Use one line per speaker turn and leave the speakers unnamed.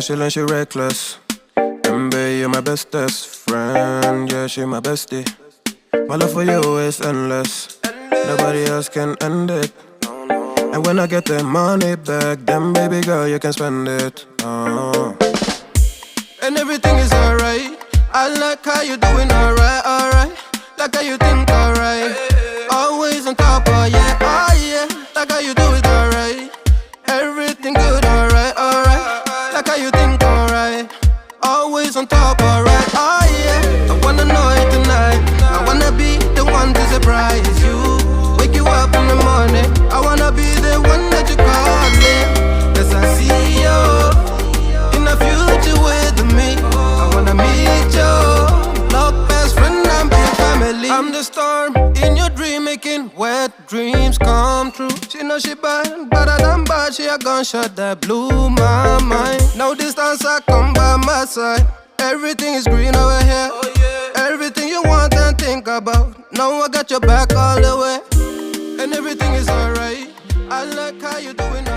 special and she reckless. Baby, you're my bestest friend. Yeah, she my bestie. My love for you is endless. Nobody else can end it. And when I get the money back, then baby girl, you can spend it. And everything is alright. I like how you doing alright, alright. Like how you think alright. Always on top, oh yeah, oh yeah. Like how you do it alright. Everything good, alright, alright. Like how you think alright. Always on top, alright, oh yeah. I wanna know it tonight. I wanna be the one to surprise you. Wake you up in the morning. I wanna be the one that you call in. Cause I see you in the future with me. I wanna meet you. Love best friend and big family. I'm the storm in your dream, making wet dreams come true. She know she bad, better than bad. She a gunshot that blew my mind. No distance, I come by my side. Everything is green over here. Everything you want and think about. Now I got your back all the way. And everything is alright. I like how you doing.